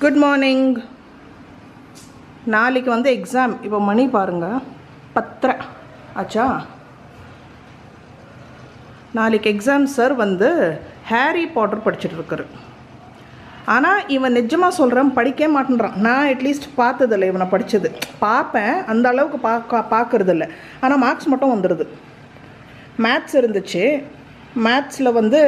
Good morning. நாளைக்கு வந்து exam. இப்போ மணி பாருங்கள் 10:30 ஆச்சா. நாளைக்கு எக்ஸாம். சார் வந்து ஹாரி பாட்டர் படிச்சுட்டு இருக்காரு. ஆனால் இவன் நிஜமாக சொல்கிறேன் படிக்கவே மாட்டேன்றான். நான் அட்லீஸ்ட் பார்த்ததில்லை இவனை படித்தது. பார்ப்பேன், அந்த அளவுக்கு பார்க்கறதில்ல. ஆனால் மார்க்ஸ் மட்டும் வந்துடுது. மேத்ஸ் இருந்துச்சு, மேத்ஸில் வந்து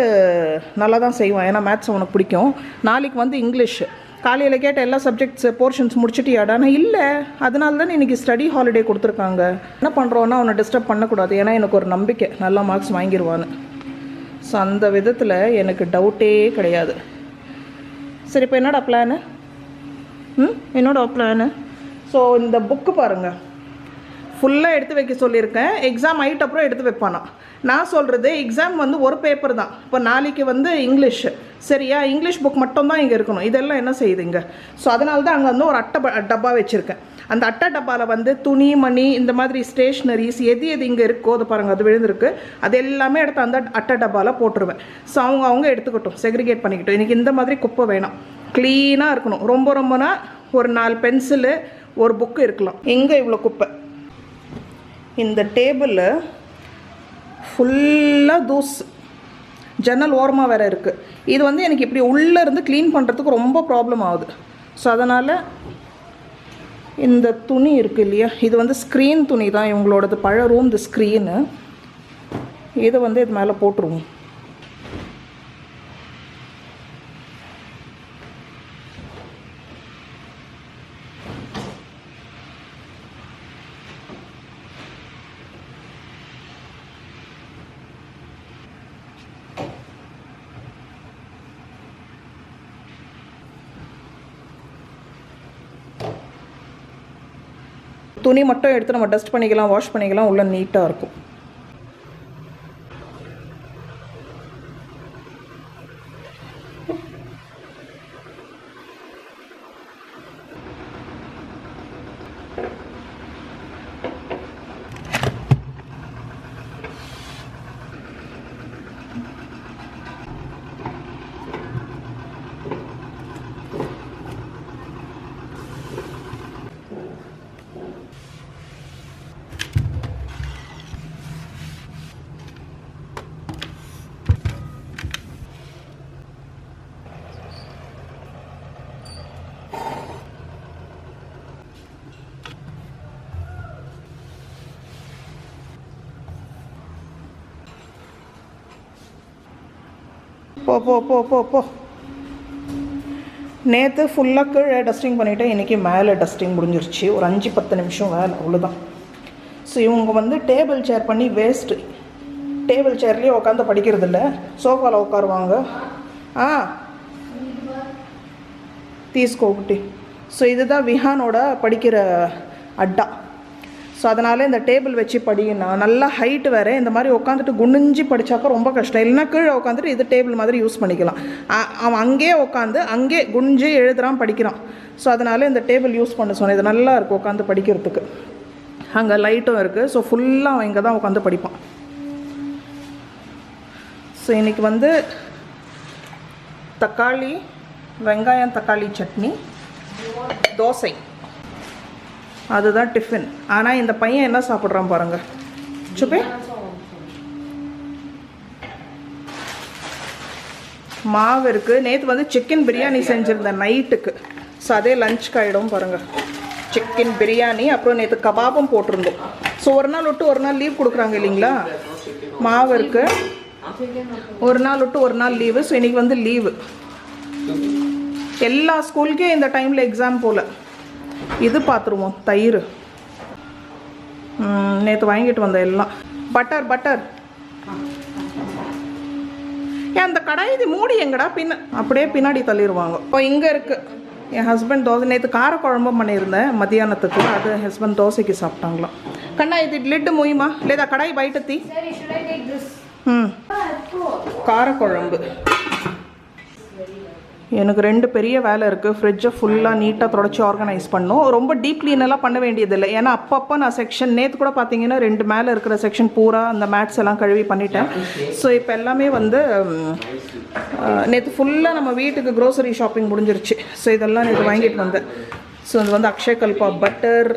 நல்லா தான் செய்வான், ஏன்னா மேத்ஸ் அவனுக்கு பிடிக்கும். நாளைக்கு வந்து இங்கிலீஷ். காலையில் கேட்ட எல்லா சப்ஜெக்ட்ஸ் போர்ஷன்ஸ் முடிச்சுட்டியாடா? நான் இல்லை, அதனால தான் இன்றைக்கி ஸ்டடி ஹாலிடே கொடுத்துருக்காங்க. என்ன பண்ணுறோன்னா அவனை டிஸ்டர்ப் பண்ணக்கூடாது, ஏன்னா எனக்கு ஒரு நம்பிக்கை நல்லா மார்க்ஸ் வாங்கிடுவான்னு. ஸோ அந்த விதத்தில் எனக்கு டவுட்டே கிடையாது. சரி, இப்போ என்னோட பிளானு? என்னோட பிளானு ஸோ இந்த புக்கு பாருங்கள், ஃபுல்லாக எடுத்து வைக்க சொல்லியிருக்கேன். எக்ஸாம் ஆகிட்ட அப்புறம் எடுத்து வைப்பானா. நான் சொல்கிறது எக்ஸாம் வந்து ஒரு பேப்பர் தான். இப்போ நாளைக்கு வந்து இங்கிலீஷ், சரியா? இங்கிலீஷ் புக் மட்டும்தான் இங்கே இருக்கணும். இதெல்லாம் என்ன செய்யுதுங்க? ஸோ அதனால தான் அங்கே வந்து ஒரு டப்பா வச்சுருக்கேன். அந்த அட்டை டப்பாவில் வந்து துணி, மணி, இந்த மாதிரி ஸ்டேஷ்னரிஸ் எது இங்கே இருக்கோ அது பாருங்கள், அது விழுந்திருக்கு. அது எல்லாமே எடுத்து அந்த அட்டை டப்பாவில் போட்டுருவேன். ஸோ அவங்க எடுத்துக்கட்டும், செக்ரிகேட் பண்ணிக்கிட்டோம். இன்றைக்கி இந்த மாதிரி குப்பை வேணாம், க்ளீனாக இருக்கணும். ரொம்பனா ஒரு 4 பென்சிலு, ஒரு புக்கு இருக்கலாம். எங்கே இவ்வளோ குப்பை? இந்த டேபிளில் ஃபுல்லாக தூஸ், ஜன்னல் ஓரமாக வேறு இருக்குது. இது வந்து எனக்கு இப்படி உள்ளே இருந்து க்ளீன் பண்ணுறதுக்கு ரொம்ப ப்ராப்ளம் ஆகுது. ஸோ அதனால் இந்த துணி இருக்குது இல்லையா, இது வந்து ஸ்க்ரீன் துணி தான் இவங்களோடது, பழைய ரூம் இந்த ஸ்க்ரீனு. இதை வந்து இது மேலே போட்டுருவோம். துணி மட்டும் எடுத்து நம்ம டஸ்ட் பண்ணிக்கலாம், வாஷ் பண்ணிக்கலாம், உள்ள நீட்டாக இருக்கும். போ போ போ போ போ நேற்று ஃபுல்லாக கீழே டஸ்டிங் பண்ணிவிட்டேன். இன்றைக்கி மேலே டஸ்டிங் முடிஞ்சிருச்சு. ஒரு 5-10 நிமிஷம் வேலை, அவ்வளோதான். ஸோ இவங்க வந்து டேபிள் சேர் பண்ணி வேஸ்ட்டு. டேபிள் சேர்லேயே உட்காந்து படிக்கிறது இல்லை, சோஃபாவில் உட்காருவாங்க. தீஸ்கோகுட்டி. ஸோ இதுதான் விஹானோட படிக்கிற அட்டா. ஸோ அதனால் இந்த டேபிள் வச்சு படிக்கணும். நல்லா ஹைட்டு வேறு. இந்த மாதிரி உட்காந்துட்டு குனிஞ்சு படித்தாக்கா ரொம்ப கஷ்டம். இல்லைன்னா கீழே உட்காந்துட்டு இது டேபிள் மாதிரி யூஸ் பண்ணிக்கலாம். அவன் அங்கேயே உட்காந்து அங்கே குனிஞ்சு எழுதுகிறான், படிக்கிறான். ஸோ அதனால் இந்த டேபிள் யூஸ் பண்ண சொன்னேன். இது நல்லா இருக்கும் உட்காந்து படிக்கிறதுக்கு. அங்கே லைட்டும் இருக்குது. ஸோ ஃபுல்லாக அவன் இங்கே தான் உட்காந்து படிப்பான். ஸோ இன்றைக்கி வந்து தக்காளி, வெங்காயம் தக்காளி சட்னி, தோசை, அதுதான் டிஃபன். ஆனால் இந்த பையன் என்ன சாப்பிட்றான் பாருங்கள். சுப்பே, மாவு இருக்குது. நேற்று வந்து சிக்கன் பிரியாணி செஞ்சுருந்தேன் நைட்டுக்கு. ஸோ அதே லஞ்சுக்கு ஆகிடும் பாருங்கள். சிக்கன் பிரியாணி, அப்புறம் நேற்று கபாபும் போட்டிருந்தோம். ஸோ ஒரு நாள் விட்டு ஒரு நாள் லீவ் கொடுக்குறாங்க இல்லைங்களா. மாவு இருக்குது, ஒரு நாள் விட்டு ஒரு நாள் லீவு. ஸோ இன்றைக்கி வந்து லீவு. எல்லா ஸ்கூலுக்கே இந்த டைமில் எக்ஸாம் போல். இது பார்த்துருவோம், தயிர் நேற்று வாங்கிட்டு வந்த எல்லாம். பட்டர் ஏன் அந்த கடாய் இது மூடி எங்கடா அப்படியே பின்னாடி தள்ளிடுவாங்க. இப்போ இங்கே இருக்குது. என் ஹஸ்பண்ட் தோசை, நேற்று காரக்குழம்பும் பண்ணியிருந்தேன் மத்தியானத்துக்கு. அது ஹஸ்பண்ட் தோசைக்கு சாப்பிட்டாங்களாம். கண்ணா இது லிட்டு மூயுமா లేదా కడాయి బయట తీ. காரக்குழம்பு எனக்கு 2 பெரிய வேலை இருக்குது. ஃப்ரிட்ஜை ஃபுல்லாக நீட்டாக தொடச்சி ஆர்கனைஸ் பண்ணணும். ரொம்ப டீப் க்ளீனெல்லாம் பண்ண வேண்டியதில்லை. ஏன்னா அப்பப்போ நான் செக்ஷன் நேற்று கூட பார்த்தீங்கன்னா 2 மேலே இருக்கிற செக்ஷன் பூரா அந்த மேட்ஸ் எல்லாம் கழுவி பண்ணிட்டேன். ஸோ இப்போ எல்லாமே வந்து நேற்று ஃபுல்லாக நம்ம வீட்டுக்கு க்ரோசரி ஷாப்பிங் முடிஞ்சிருச்சு. ஸோ இதெல்லாம் நேற்று வாங்கிட்டு வந்தேன். ஸோ இது வந்து அக்ஷயகல்பா பட்டர்,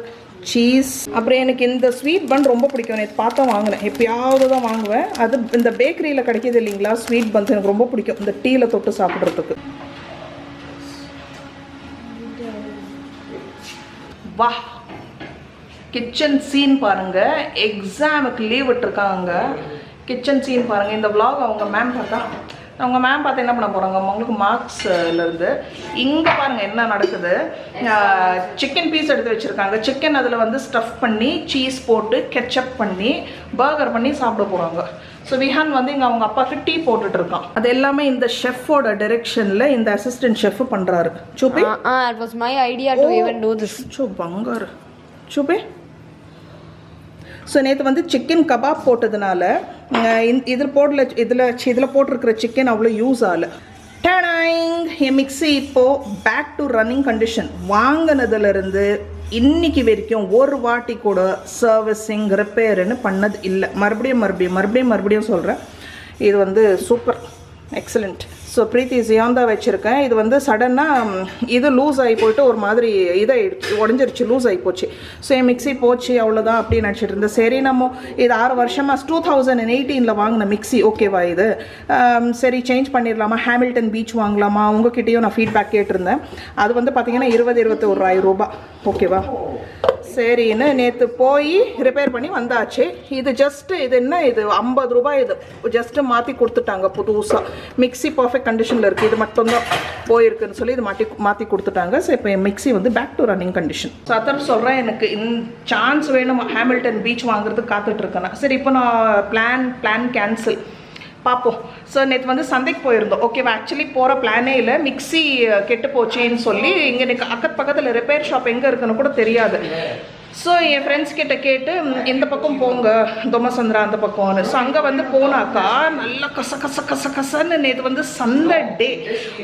சீஸ், அப்புறம் எனக்கு இந்த ஸ்வீட் பன் ரொம்ப பிடிக்கும். நேற்று பார்த்தா வாங்கினேன், எப்பயாவது தான் வாங்குவேன். அது இந்த பேக்கரியில் கிடைக்கிது இல்லைங்களா ஸ்வீட் பன்ஸ், எனக்கு ரொம்ப பிடிக்கும் இந்த டீயில் தொட்டு சாப்பிட்றதுக்கு. வா, கிச்சன் சீன் பாருங்க. எக்ஸாமுக்கு லீவ் விட்டுருக்காங்க. கிச்சன் சீன் பாருங்க. இந்த விலாக் அவங்க மேம் பார்த்து என்ன பண்ண போகிறாங்க, அவங்களுக்கு மார்க்ஸ்லேருந்து இங்கே பாருங்கள் என்ன நடக்குது. சிக்கன் பீஸ் எடுத்து வச்சுருக்காங்க. சிக்கன் அதில் வந்து ஸ்டஃப் பண்ணி சீஸ் போட்டு கெச்சப் பண்ணி பர்கர் பண்ணி சாப்பிட போகிறாங்க. ஸோ விஹான் வந்து இங்கே அவங்க அப்பாவுக்கு டீ போட்டுட்ருக்கான். அது எல்லாமே இந்த ஷெஃபோட டைரெக்ஷனில் இந்த அசிஸ்டன்ட் ஷெஃப் பண்ணுறாரு. சூப்பி, it was my idea to even do this. பங்காரு சூப்பி. ஸோ நேற்று வந்து சிக்கன் கபாப் போட்டதுனால இதில் போட்டிருக்கிற சிக்கன் அவ்வளோ யூஸ் ஆகலை. டேனாயிங், என் மிக்ஸி இப்போது பேக் டு ரன்னிங் கண்டிஷன். வாங்கினதுலேருந்து இன்னைக்கு வரைக்கும் ஒரு வாட்டி கூட சர்வீஸிங் ரிப்பேருன்னு பண்ணது இல்லை. மறுபடியும் சொல்கிறேன், இது வந்து சூப்பர் எக்ஸலண்ட். ஸோ பிரீத்தி ஜியாந்தா வச்சுருக்கேன். இது வந்து சடனாக இது லூஸ் ஆகி போயிட்டு ஒரு மாதிரி உடஞ்சிருச்சு, லூஸ் ஆகி போச்சு. ஸோ என் மிக்ஸி போச்சு அவ்வளோதான் அப்படின்னு நினச்சிட்டு இருந்தேன். சரி, நம்ம இது 6 வருஷமாக 2018 வாங்கின மிக்ஸி ஓகேவா இது, சரி சேஞ்ச் பண்ணிடலாமா, ஹேமில்டன் பீச் வாங்கலாமா, உங்ககிட்டயும் நான் ஃபீட்பேக் கேட்டிருந்தேன். அது வந்து பார்த்தீங்கன்னா 20-21,000 ரூபாய் ஓகேவா. சரின்னு நேற்று போய் ரிப்பேர் பண்ணி வந்தாச்சு. இது ஜஸ்ட்டு இது என்ன இது 50 ரூபாய், இது ஜஸ்ட்டு மாற்றி கொடுத்துட்டாங்க புதுசாக. மிக்ஸி பர்ஃபெக்ட் கண்டிஷனில் இருக்குது, இது மட்டும்தான் போயிருக்குன்னு சொல்லி இது மாற்றி கொடுத்துட்டாங்க. ஸோ இப்போ என் மிக்ஸி வந்து back to running condition. So அதான் சொல்கிறேன், எனக்கு சான்ஸ் வேணும் ஹேமில்டன் பீச் வாங்குறதுக்கு காத்துட்ருக்கேன். சரி, இப்போ நான் பிளான் கேன்சல் பார்ப்போம். ஸோ நேற்று வந்து சந்தைக்கு போயிருந்தோம் ஓகேவா. ஆக்சுவலி போகிற பிளானே இல்லை, மிக்ஸி கெட்டு போச்சேன்னு சொல்லி இங்கே எனக்கு பக்கத்தில் ரிப்பேர் ஷாப் எங்கே இருக்குன்னு கூட தெரியாது. ஸோ என் ஃப்ரெண்ட்ஸ் கிட்ட கேட்டு இந்த பக்கம் போங்க, தொமசந்திரா அந்த பக்கம்னு. ஸோ அங்கே வந்து போனாக்கா நல்லா கசன்னு நேற்று வந்து சந்தை டே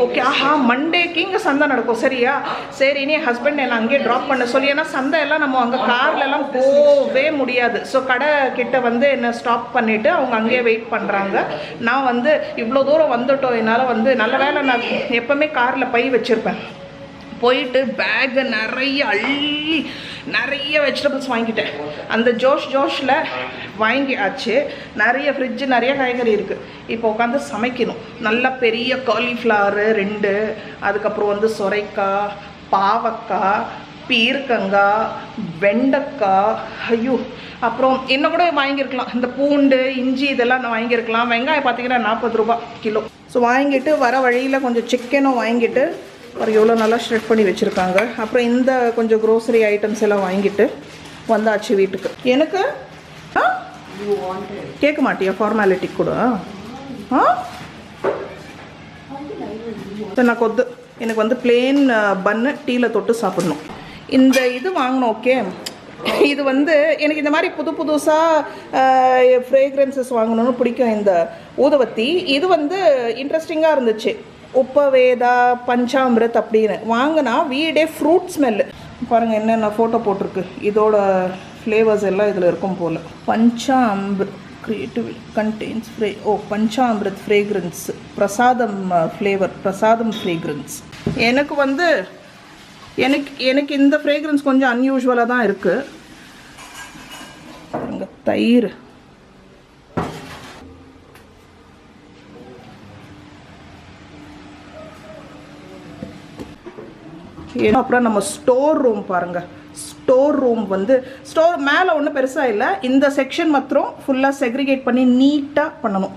ஓகே. ஆஹா, மண்டேக்கு இங்கே சந்தை நடக்கும் சரியா. சரி, நீ ஹஸ்பண்ட் எல்லாம் அங்கேயே ட்ராப் பண்ண சொல்லி, ஏன்னா சந்தை எல்லாம் நம்ம அங்கே கார்லலாம் போகவே முடியாது. ஸோ கடை கிட்ட வந்து என்னை ஸ்டாப் பண்ணிவிட்டு அவங்க அங்கேயே வெயிட் பண்ணுறாங்க. நான் வந்து இவ்வளோ தூரம் வந்துட்டோம், என்னால் வந்து நல்ல வேலை நான் எப்போவுமே காரில் பை வச்சுருப்பேன். போயிட்டு பேக்கு நிறைய வெஜிடபிள்ஸ் வாங்கிட்டேன். அந்த ஜோஷில் வாங்கியாச்சு. நிறைய ஃப்ரிட்ஜு நிறைய காய்கறி இருக்குது. இப்போ உட்காந்து சமைக்கணும். நல்ல பெரிய காலிஃப்ளவரு 2, அதுக்கப்புறம் வந்து சொரைக்காய், பாவக்காய், பீர்க்கங்காய், வெண்டைக்காய், ஐயோ அப்புறம் என்ன கூட வாங்கியிருக்கலாம். இந்த பூண்டு, இஞ்சி இதெல்லாம் நான் வாங்கியிருக்கலாம். வெங்காயம் பார்த்தீங்கன்னா 40 ரூபாய் கிலோ. ஸோ வாங்கிட்டு வர வழியில் கொஞ்சம் சிக்கனும் வாங்கிட்டு ஒரு எவ்வளோ நல்லா ஷ்ரெட் பண்ணி வச்சுருக்காங்க. அப்புறம் இந்த கொஞ்சம் க்ரோசரி ஐட்டம்ஸ் எல்லாம் வாங்கிட்டு வந்தாச்சு வீட்டுக்கு. எனக்கு கேட்க மாட்டியா ஃபார்மாலிட்டி கூட? நான் எனக்கு வந்து பிளேன் பன்னு டீயில் தொட்டு சாப்பிடணும். இந்த இது வாங்கணும் ஓகே. இது வந்து எனக்கு இந்த மாதிரி புதுசாக ஃப்ரேக்ரன்சஸ் வாங்கணும்னு பிடிக்கும். இந்த ஊதுவத்தி இது வந்து இன்ட்ரெஸ்டிங்காக இருந்துச்சு. உப்பவேதா பஞ்சாமிரத் அப்படின்னு வாங்கினா வீடே ஃப்ரூட் ஸ்மெல்லு. பாருங்கள் என்னென்ன ஃபோட்டோ போட்டிருக்கு. இதோட ஃப்ளேவர்ஸ் எல்லாம் இதில் இருக்கும் போல். Panchamrit creative contains panchamrit fragrance, prasadam flavour, prasadam fragrance. எனக்கு வந்து எனக்கு இந்த ஃப்ரேக்ரன்ஸ் கொஞ்சம் அன்யூஷுவலாக தான் இருக்குது. தயிர், அப்புறம் நம்ம ஸ்டோர் ரூம் பாருங்கள். ஸ்டோர் ரூம் வந்து மேலே ஒன்றும் பெருசாக இல்லை. இந்த செக்ஷன் மாத்திரம் ஃபுல்லாக செக்ரிகேட் பண்ணி நீட்டாக பண்ணணும்.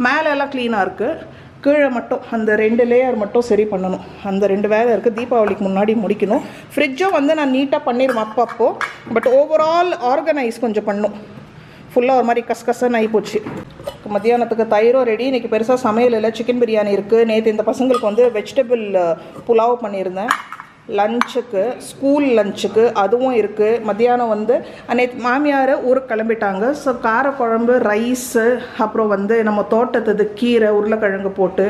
மேலே எல்லாம் க்ளீனாக இருக்குது. கீழே மட்டும் அந்த 2 லேயர் மட்டும் சரி பண்ணணும். அந்த 2 வேலை இருக்குது. தீபாவளிக்கு முன்னாடி முடிக்கணும். ஃப்ரிட்ஜும் வந்து நான் நீட்டாக பண்ணிடுவேன் அப்பப்போ. பட் ஓவரால் ஆர்கனைஸ் கொஞ்சம் பண்ணும். ஃபுல்லாக ஒரு மாதிரி கசகசன்னு ஆகிப்போச்சு. மத்தியானத்துக்கு தயிரும் ரெடி. இன்றைக்கி பெருசாக சமையல் இல்லை, சிக்கன் பிரியாணி இருக்குது. நேற்று இந்த பசங்களுக்கு வந்து வெஜிடபிள் புலாவ் பண்ணியிருந்தேன். லஞ்சுக்கு, ஸ்கூல் லஞ்சுக்கு அதுவும் இருக்குது. மத்தியானம் வந்து நேற்று மாமியார் ஊருக்கு கிளம்பிட்டாங்க. ஸோ காரக்குழம்பு, ரைஸு, அப்புறம் வந்து நம்ம தோட்டத்துது கீரை, உருளைக்கிழங்கு போட்டு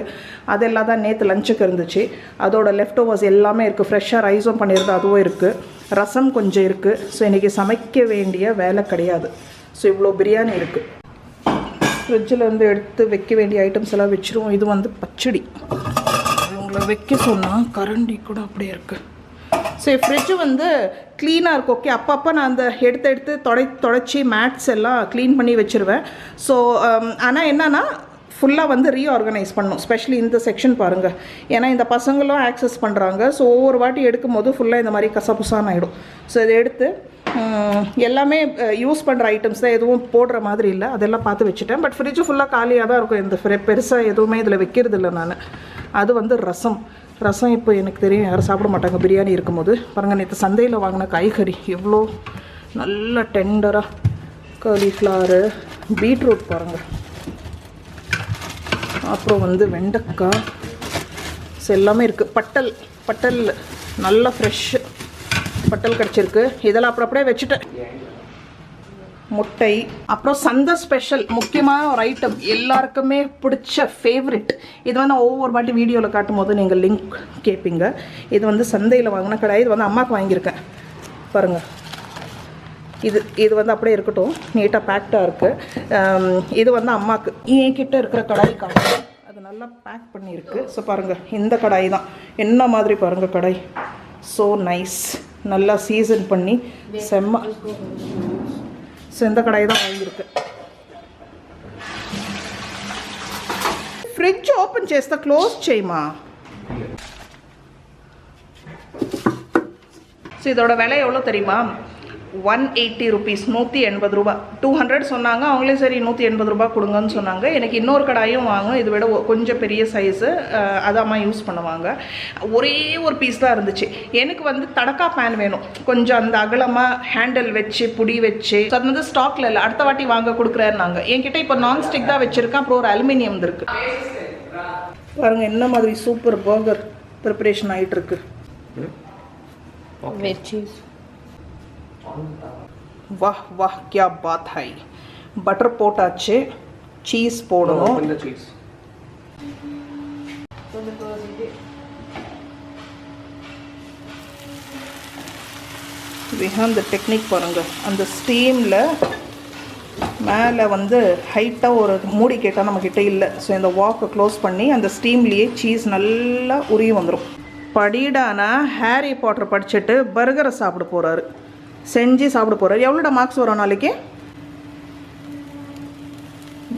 அதெல்லாம் தான் நேற்று லஞ்சுக்கு இருந்துச்சு. அதோட லெஃப்ட் ஓவர்ஸ் எல்லாமே இருக்குது. ஃப்ரெஷ்ஷாக ரைஸும் பண்ணியிருந்தது, அதுவும் இருக்குது. ரசம் கொஞ்சம் இருக்குது. ஸோ இன்றைக்கி சமைக்க வேண்டிய வேலை கிடையாது. ஸோ இவ்வளோ பிரியாணி இருக்குது. ஃப்ரிட்ஜில் இருந்து எடுத்து வைக்க வேண்டிய ஐட்டம்ஸ் எல்லாம் வச்சுருவோம். இது வந்து பச்சடி, உங்களை வைக்க சொன்னால் கரண்டி கூட அப்படியே இருக்குது. ஸோ ஃப்ரிட்ஜு வந்து க்ளீனாக இருக்கும். ஓகே, அப்பப்போ நான் அந்த எடுத்து தொடச்சி மேட்ஸ் எல்லாம் க்ளீன் பண்ணி வச்சுருவேன். ஸோ ஆனால் என்னென்னா ஃபுல்லாக வந்து ரீஆர்கனைஸ் பண்ணணும். ஸ்பெஷலி இந்த செக்ஷன் பாருங்கள், ஏன்னா இந்த பசங்களும் ஆக்சஸ் பண்ணுறாங்க. ஸோ ஒவ்வொரு வாட்டி எடுக்கும் போது ஃபுல்லாக இந்த மாதிரி கசப்புசான்னு ஆகிடும். ஸோ இதை எடுத்து எல்லாமே யூஸ் பண்ணுற ஐட்டம்ஸ் தான், எதுவும் போடுற மாதிரி இல்லை, அதெல்லாம் பார்த்து வச்சுட்டேன். பட் ஃப்ரிட்ஜு ஃபுல்லாக காலியாக தான் இருக்கும். இந்த பெருசாக எதுவுமே இதில் வைக்கிறது இல்லை நான். அது வந்து ரசம் இப்போ எனக்கு தெரியும் யாரும் சாப்பிட மாட்டாங்க பிரியாணி இருக்கும்போது. பாருங்கள், நேற்று சந்தையில் வாங்கின காய்கறி எவ்வளோ நல்ல டெண்டராக, காலிஃப்ளவரு, பீட்ரூட் பாருங்கள், அப்புறம் வந்து வெண்டைக்காய், ஸோ எல்லாமே இருக்குது. பட்டல் நல்ல ஃப்ரெஷ்ஷு பட்டல் கிடச்சிருக்கு. இதெல்லாம் அப்புறம் அப்படியே வச்சுட்டேன். முட்டை, அப்புறம் சந்தை ஸ்பெஷல் முக்கியமான ஒரு ஐட்டம், எல்லாருக்குமே பிடிச்ச ஃபேவரெட். இது வந்து ஒவ்வொரு வாட்டி வீடியோவில் காட்டும் போது நீங்கள் லிங்க் கேட்பீங்க. இது வந்து சந்தையில் வாங்கின கடாய். இது வந்து அம்மாவுக்கு வாங்கியிருக்கேன் பாருங்கள். இது வந்து அப்படியே இருக்கட்டும், நீட்டாக பேக்டாக இருக்குது. இது வந்து அம்மாவுக்கு. என்கிட்ட இருக்கிற கடாய் காட்டு, அது நல்லா பேக் பண்ணியிருக்கு. ஸோ பாருங்கள், இந்த கடாய் தான் என்ன மாதிரி பாருங்கள் கடாய். ஸோ நைஸ், நல்லா சீசன் பண்ணி செம்ம. ஸோ இந்த கடாய் தான் வாங்கியிருக்கு. ఫ్రిడ్జ్ ఓపెన్ చేస్తా, క్లోజ్ చేయమా. ஸோ இதோட விலை எவ்வளோ தெரியுமா? 180 ருபீஸ், 180 ரூபா. 200 சொன்னாங்க. அவங்களே சரி 180 ரூபா கொடுங்கன்னு சொன்னாங்க. எனக்கு இன்னொரு கடாயும் வாங்கும், இதை விட கொஞ்சம் பெரிய சைஸு, அதை அம்மா யூஸ் பண்ணுவாங்க. ஒரே ஒரு பீஸ் தான் இருந்துச்சு. எனக்கு வந்து தடக்கா பேன் வேணும், கொஞ்சம் அந்த அகலமாக ஹேண்டில் வச்சு புடி வச்சு. அது வந்து ஸ்டாக்ல இல்லை, அடுத்த வாட்டி வாங்க கொடுக்குறேன்னாங்க. என்கிட்ட இப்போ நான்ஸ்டிக் தான் வச்சுருக்கேன், அப்புறம் ஒரு அலுமினியம் இருக்கு. பாருங்கள் என்ன மாதிரி சூப்பர் பர்கர் ப்ரிப்பரேஷன் ஆகிட்டு இருக்கு. वाह वाह क्या बात है. बटर போட்டாச்சு, சீஸ் போடணும். விஹான் த டெக்னிக் பாருங்க. அந்த ஸ்டீமில் மேலே வந்து ஹைட்டாக ஒரு மூடி கேட்டால் நம்மக்கிட்ட இல்லை. ஸோ இந்த வாக்கை க்ளோஸ் பண்ணி அந்த ஸ்டீம்லேயே சீஸ் நல்லா உருகி வந்துடும். படிடானா ஹாரி பாட்டர் படிச்சுட்டு பர்கரை சாப்பிட போகிறாரு, செஞ்சு சாப்பிட போகிறாரு. எவ்வளோடா மார்க்ஸ் வரும் நாளைக்கு?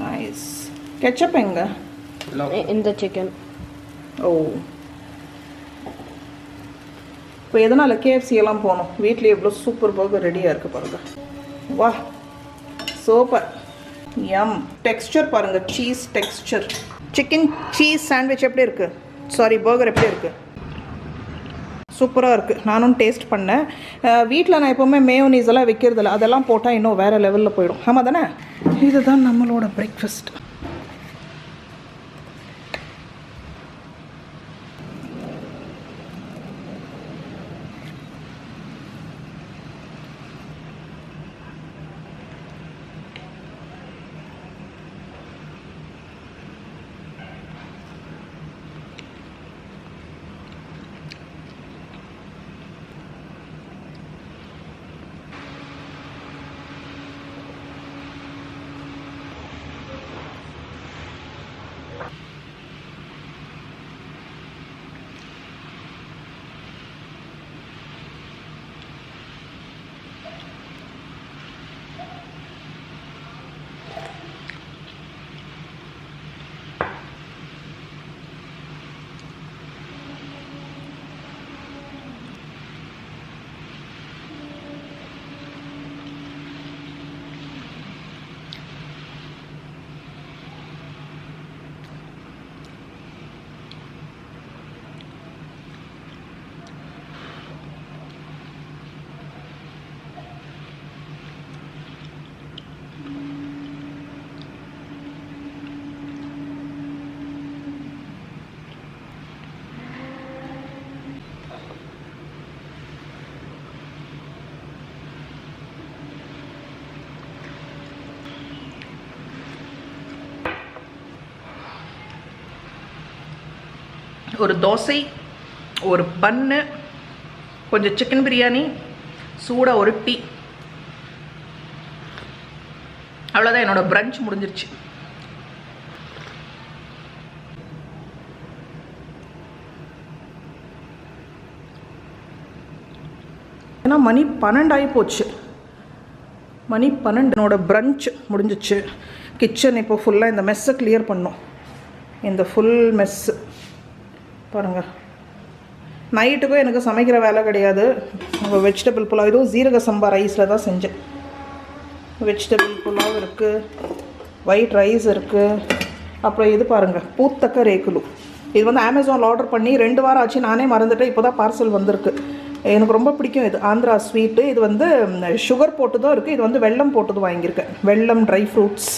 நைஸ். கெச்சப் எங்க? இந்த சிக்கன். ஓ, இப்போ எதனால் கேஎஃப்சி எல்லாம் போகணும்? வீட்டில் எவ்வளோ சூப்பர் பர்கர் ரெடியாக இருக்குது பாருங்கள். வா, சூப்பர் யம். டெக்ஸ்சர் பாருங்கள், cheese texture. Chicken cheese sandwich எப்படி இருக்குது? சாரி, பர்கர் எப்படி இருக்குது? சூப்பராக இருக்குது. நானும் டேஸ்ட் பண்ணேன். வீட்டில் நான் எப்போவுமே மேயோனீஸ் எல்லாம் வைக்கிறதில்ல, அதெல்லாம் போட்டால் இன்னும் வேறு லெவலில் போயிடும். ஆமாம் தானே? இதுதான் நம்மளோட பிரேக்ஃபாஸ்ட். ஒரு தோசை, ஒரு பன்னு, கொஞ்சம் சிக்கன் பிரியாணி, சூடாக ஒரு டீ. அவ்வளோதான், என்னோடய பிரஞ்ச் முடிஞ்சிருச்சு. ஏன்னா மணி 12 ஆகி போச்சு. மணி 12. என்னோட பிரஞ்ச் முடிஞ்சிச்சு. கிச்சன் இப்போ ஃபுல்லாக இந்த மெஸ்ஸை கிளியர் பண்ணோம். இந்த ஃபுல் மெஸ்ஸு பாருங்கள். நைட்டுக்கும் எனக்கு சமைக்கிற வேலை கிடையாது. வெஜிடபிள் புலாவ், இதுவும் ஜீரக சம்பா ரைஸில் தான் செஞ்சேன். வெஜிடபிள் புலாவ் இருக்குது, ஒயிட் ரைஸ் இருக்குது. அப்புறம் இது பாருங்கள், பூத்தக்க ரேக்குலு. இது வந்து அமேசானில் ஆர்டர் பண்ணி 2 வாரம் ஆச்சு. நானே மறந்துட்டேன். இப்போ தான் பார்சல் வந்திருக்கு. எனக்கு ரொம்ப பிடிக்கும் இது. ஆந்திரா ஸ்வீட்டு. இது வந்து சுகர் போட்டு தான் இருக்குது. இது வந்து வெல்லம் போட்டது வாங்கியிருக்கேன். வெல்லம், ட்ரை ஃப்ரூட்ஸ்.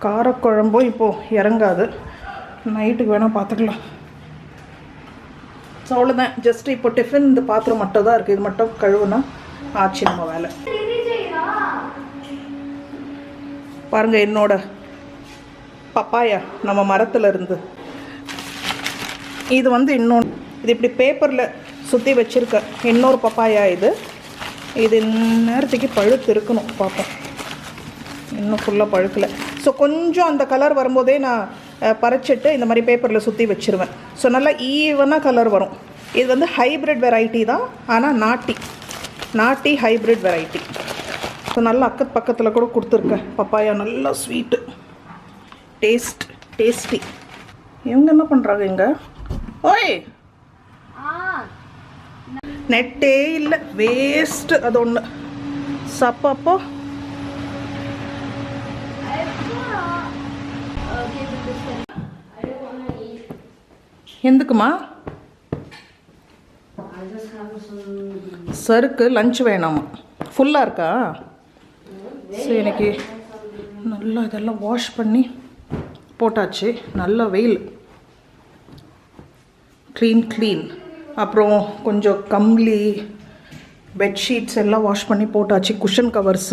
காரக்குழம்பும் இப்போது இறங்காது. நைட்டுக்கு வேணால் பார்த்துக்கலாம். ஸோ அவ்வளோதான். ஜஸ்ட்டு இப்போ டிஃபன் இந்த பாத்திரம் மட்டும் தான் இருக்குது. இது மட்டும் கழுவுனா ஆச்சு நம்ம வேலை. பாருங்கள், என்னோட பப்பாயா நம்ம மரத்தில் இருந்து. இது வந்து இன்னொன்று, இது இப்படி பேப்பரில் சுற்றி வச்சுருக்க இன்னொரு பப்பாயா. இது நேரத்துக்கு பழுத்து இருக்கணும். பார்ப்போம், இன்னும் ஃபுல்லாக பழுக்கலை. ஸோ கொஞ்சம் அந்த கலர் வரும்போதே நான் பறிச்சிட்டு இந்த மாதிரி பேப்பரில் சுற்றி வச்சுருவேன். ஸோ நல்லா ஈவனாக கலர் வரும். இது வந்து ஹைப்ரிட் வெரைட்டி தான், ஆனால் நாட்டி ஹைப்ரிட் வெரைட்டி. ஸோ நல்லா அக்கத்து பக்கத்தில் கூட கொடுத்துருக்கேன். பப்பாயா நல்லா ஸ்வீட்டு, டேஸ்டி. இவங்க என்ன பண்ணுறாங்க இங்கே? ஓய், நெட்டே இல்லை, வேஸ்ட்டு. அது ஒன்று சப்பப்போ. எதுக்குமா? சருக்கு லஞ்ச் வேணாமா? ஃபுல்லாக இருக்கா? சரி, எனக்கு நல்லா இதெல்லாம் வாஷ் பண்ணி போட்டாச்சு. நல்ல வெயில், க்ளீன். அப்புறம் கொஞ்சம் கம்ளி, பெட்ஷீட்ஸ் எல்லாம் வாஷ் பண்ணி போட்டாச்சு. குஷன் கவர்ஸ்,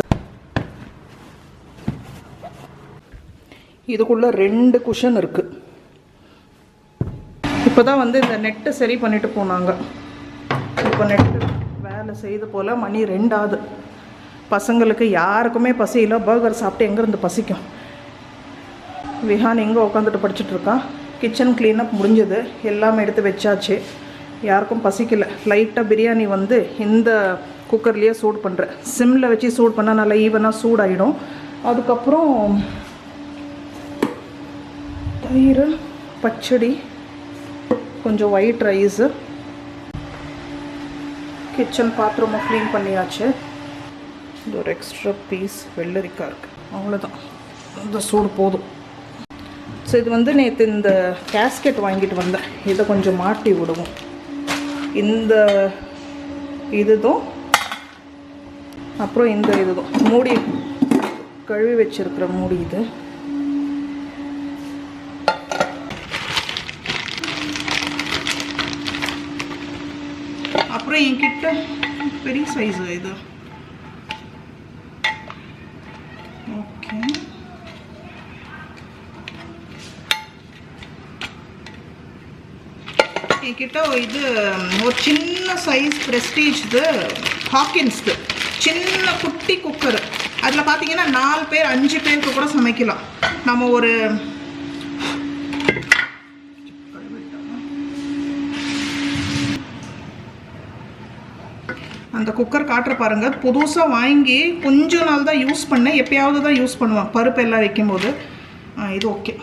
இதுக்குள்ளே 2 குஷன் இருக்குது. இப்போ தான் வந்து இந்த நெட்டை சரி பண்ணிட்டு போனாங்க. இப்போ நெட்டு வேலை செய்து போல் மணி 2 ஆகுது. பசங்களுக்கு யாருக்குமே பசி இல்லை. பர்கர் சாப்பிட்டு எங்கேருந்து பசிக்கும்? விஹான் எங்கே உட்காந்துட்டு படிச்சுட்ருக்கா. கிச்சன் க்ளீனப் முடிஞ்சது, எல்லாமே எடுத்து வச்சாச்சு. யாருக்கும் பசிக்கலை. லைட்டாக பிரியாணி வந்து இந்த குக்கர்லேயே சூடு பண்ணுறேன். சிம்மில் வச்சு சூடு பண்ணால் நல்லா ஈவனாக சூடாகிடும். அதுக்கப்புறம் தயிர், பச்சடி, கொஞ்சம் ஒயிட் ரைஸு. கிச்சன் பாத்திரமும் க்ளீன் பண்ணியாச்சு. இது ஒரு எக்ஸ்ட்ரா பீஸ் வெள்ளரிக்காய் இருக்குது. அவ்வளோதான், இந்த சூடு போதும். ஸோ இது வந்து நேற்று இந்த கேஸ்கெட் வாங்கிட்டு வந்தேன். இதை கொஞ்சம் மாட்டி விடுவோம். இந்த இதுதும் அப்புறம் இந்த இதுதும் மூடி கழுவி வச்சுருக்கிற மூடி. இது அப்புறம் என்கிட்ட பெரிய சைஸு இது. ஓகே, என்கிட்ட இது ஒரு சின்ன சைஸ் ப்ரெஸ்டீஜ், இது ஹாக்கின்ஸ்து சின்ன குட்டி குக்கர். அதில் பார்த்தீங்கன்னா 4 பேர் 5 பேருக்கு கூட சமைக்கலாம். நம்ம ஒரு அந்த குக்கர் காட்டுற பாருங்கள். புதுசாக வாங்கி கொஞ்ச நாள் தான் யூஸ் பண்ணேன். எப்பயாவது தான் யூஸ் பண்ணுவேன் பருப்பு எல்லாம் வைக்கும்போது. இது ஓகே,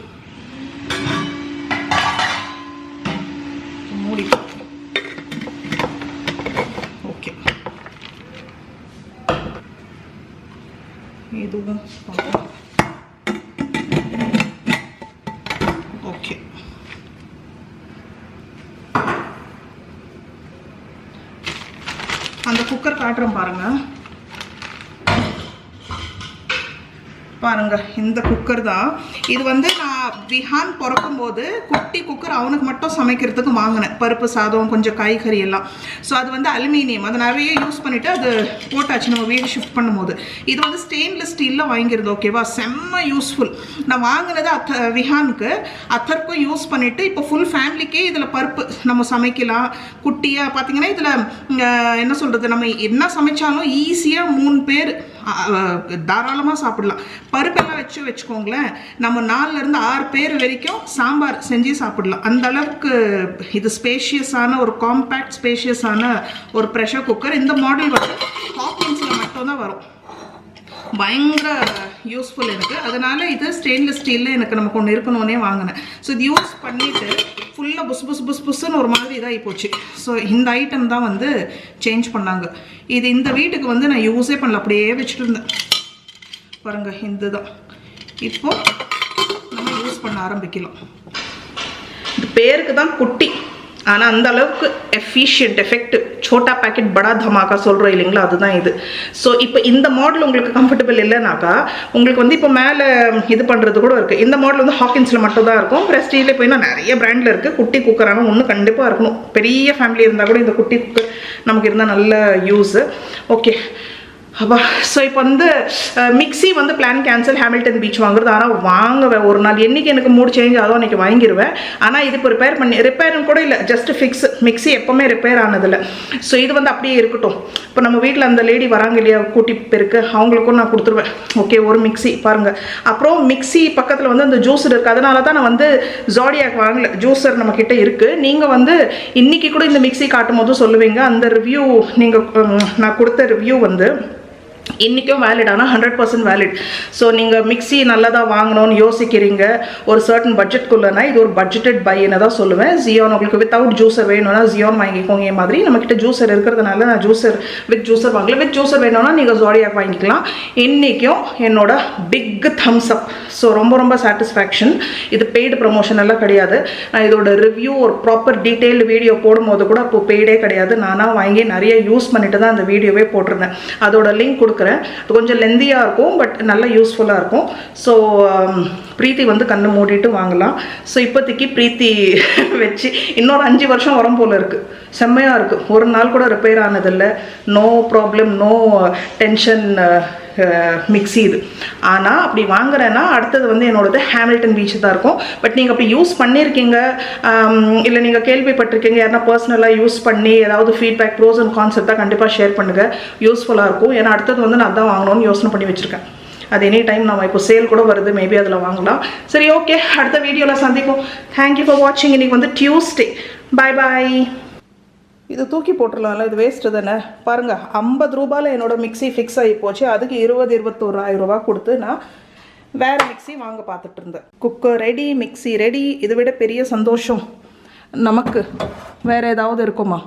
மூடி ஓகே. இதுவும் ஓகே. அந்த குக்கர் காட்டுறேன் பாருங்கள். பாருங்க இந்த குக்கர் தான் இது. வந்து நான் விஹான் பிறக்கும்போது குட்டி குக்கர் அவனுக்கு மட்டும் சமைக்கிறதுக்கு வாங்கினேன், பருப்பு சாதம் கொஞ்சம் காய்கறி எல்லாம். ஸோ அது வந்து அலுமினியம், அதை நிறைய யூஸ் பண்ணிவிட்டு அது போட்டாச்சு நம்ம வீடு ஷிஃப்ட் பண்ணும்போது. இது வந்து ஸ்டெயின்லெஸ் ஸ்டீலில் வாங்கிருது, ஓகேவா? செம்ம யூஸ்ஃபுல். நான் வாங்கினது விஹானுக்கு, அத்தருக்கும் யூஸ் பண்ணிவிட்டு இப்போ ஃபுல் ஃபேமிலிக்கே இதில் பருப்பு நம்ம சமைக்கலாம். குட்டியாக பார்த்தீங்கன்னா இதில் என்ன சொல்கிறது, நம்ம என்ன சமைச்சாலும் ஈஸியாக 3 பேர் தாராளமாக சாப்பிடலாம். பருப்பெல்லாம் வச்சுக்கோங்களேன், நம்ம 4லேருந்து 6 பேர் வரைக்கும் சாம்பார் செஞ்சு சாப்பிடலாம். அந்த அளவுக்கு இது ஸ்பேஷியஸான ஒரு காம்பேக்ட் ஸ்பேஷியஸான ஒரு ப்ரெஷர் குக்கர். இந்த மாடல் வந்து ஹாக்கின்ஸில் மட்டும்தான் வரும். பயங்கர யூஸ்ஃபுல் எனக்கு. அதனால் இது ஸ்டெயின்லெஸ் ஸ்டீலில் எனக்கு நமக்கு ஒன்று இருக்கணும்னே வாங்கினேன். ஸோ இது யூஸ் பண்ணிவிட்டு ஃபுல்லாக புஸ்ன்னு ஒரு மாதிரி இதாகி போச்சு. ஸோ இந்த ஐட்டம் தான் வந்து சேஞ்ச் பண்ணாங்க. இது இந்த வீட்டுக்கு வந்து நான் யூஸே பண்ணல, அப்படியே வச்சுட்டு இருந்தேன். பாருங்கள், இந்த தான் இப்போது நம்ம யூஸ் பண்ண ஆரம்பிக்கலாம். இது பேருக்கு தான் குட்டி, ஆனால் அந்த அளவுக்கு எஃபிஷியன்ட், எஃபெக்டிவ். சோட்டா பேக்கெட் படா தமாக்கா சொல்கிறோம் இல்லைங்களா, அதுதான் இது. ஸோ இப்போ இந்த மாடல் உங்களுக்கு கம்ஃபர்டபுள் இல்லைனாக்கா உங்களுக்கு வந்து இப்போ மேலே இது பண்ணுறது கூட இருக்குது. இந்த மாடல் வந்து ஹாக்கின்ஸில் மட்டும் தான் இருக்கும். ப்ரெஸ்டீஜில் போயின்னா நிறைய பிராண்டில் இருக்குது. குட்டி குக்கரான ஒன்று கண்டிப்பாக இருக்கணும். பெரிய ஃபேமிலி இருந்தால் கூட இந்த குட்டி குக்கர் நமக்கு இருந்தால் நல்ல யூஸு. ஓகே அப்பா. ஸோ இப்போ வந்து மிக்ஸி வந்து பிளான் கேன்சல், ஹாமில்டன் பீச் வாங்குறது. ஆனால் வாங்குவேன் ஒரு நாள், என்றைக்கு எனக்கு மூட் சேஞ்ச் ஆகும் அன்றைக்கி வாங்கிடுவேன். ஆனால் இது இப்போ ரிப்பேரும் கூட இல்லை, ஜஸ்ட் ஃபிக்ஸ். மிக்ஸி எப்போவுமே ரிப்பேர் ஆனதில்லை. ஸோ இது வந்து அப்படியே இருக்கட்டும். இப்போ நம்ம வீட்டில் அந்த லேடி வராங்க இல்லையா கூட்டி பேருக்கு, அவங்களுக்கும் நான் கொடுத்துருவேன். ஓகே, ஒரு மிக்ஸி பாருங்கள். அப்புறம் மிக்ஸி பக்கத்தில் வந்து அந்த ஜூஸர் இருக்குது. அதனால தான் நான் வந்து ஜாடியாக் வாங்கலை. ஜூஸர் நம்மக்கிட்ட இருக்குது. நீங்கள் வந்து இன்றைக்கி கூட இந்த மிக்ஸி காட்டும் போது சொல்லுவீங்க. அந்த ரிவ்யூ நீங்கள் நான் கொடுத்த ரிவ்யூ வந்து இன்றைக்கும் வேலிட், ஆனால் 100% வேலிட். ஸோ நீங்கள் மிக்ஸி நல்லதாக வாங்கணும்னு யோசிக்கிறீங்க ஒரு சர்டன் பட்ஜெட்குள்ளனா, இது ஒரு பட்ஜெட்டட் பைன்னு தான் சொல்லுவேன். ஜியோன் உங்களுக்கு வித்தவுட் ஜூஸர் வேணும்னா ஜியோன் வாங்கிக்கோங்க. இந்த மாதிரி நம்மக்கிட்ட ஜூஸர் இருக்கிறதுனால நான் ஜூஸர் வித் ஜூஸர் வாங்கல. வித் ஜூஸர் வேணும்னா நீங்கள் ஜாடியாக் வாங்கிக்கலாம். இன்றைக்கும் என்னோட பிக் தம்ஸ் அப். ஸோ ரொம்ப ரொம்ப சாட்டிஸ்ஃபேக்ஷன். இது பெய்டு ப்ரமோஷன் எல்லாம் கிடையாது. நான் இதோட ரிவ்யூ ஒரு ப்ராப்பர் டீட்டெயில்டு வீடியோ போடும்போது கூட இப்போ பெய்டே கிடையாது. நானாக வாங்கி நிறைய யூஸ் பண்ணிட்டு தான் அந்த வீடியோவே போட்டிருந்தேன். அதோட லிங்க் கொடுக்குறேன். அது கொஞ்சம் லெந்தியாக இருக்கும், பட் நல்லா யூஸ்ஃபுல்லாக இருக்கும். ஸோ பிரீத்தி வந்து கண்ணு மூடிட்டு வாங்கலாம். ஸோ இப்போதைக்கு பிரீத்தி வச்சு இன்னொரு 5 வருஷம் வரும் போல் இருக்குது. செம்மையாக இருக்குது. ஒரு நாள் கூட ரிப்பேர் ஆனதில்லை. No problem, no tension mixie இது. ஆனால் அப்படி வாங்குறேன்னா அடுத்தது வந்து என்னோடது ஹாமில்டன் பீச் தான் இருக்கும். பட் நீங்கள் அப்படி யூஸ் பண்ணியிருக்கீங்க இல்லை நீங்கள் கேள்விப்பட்டிருக்கீங்க யாருன்னா பர்சனலாக யூஸ் பண்ணி ஏதாவது ஃபீட்பேக், ப்ரோஸ் அண்ட் கான்செப்ட் தான் கண்டிப்பாக ஷேர் பண்ணுங்கள். யூஸ்ஃபுல்லாக இருக்கும். ஏன்னா அடுத்தது வந்து நான் அதான் வாங்கணும்னு யோசனை பண்ணி வச்சுருக்கேன். அது எனி டைம் நம்ம இப்போ சேல் கூட வருது, மேபி அதில் வாங்கலாம். சரி, ஓகே, அடுத்த வீடியோவில் சந்திப்போம். தேங்க்யூ ஃபார் வாட்சிங். இன்றைக்கி வந்து டியூஸ்டே. பாய் பாய். இது தூக்கி போட்டுடலாம்ல, இது வேஸ்ட்டு தானே. பாருங்கள், 50 ரூபாயில் என்னோடய மிக்ஸி ஃபிக்ஸ் ஆகி போச்சு. அதுக்கு 21,000 ரூபா கொடுத்து நான் வேறு மிக்ஸி வாங்க பார்த்துட்டு இருந்தேன். Cooker ready, mixie ready. இதை விட பெரிய சந்தோஷம் நமக்கு வேறு ஏதாவது இருக்குமா?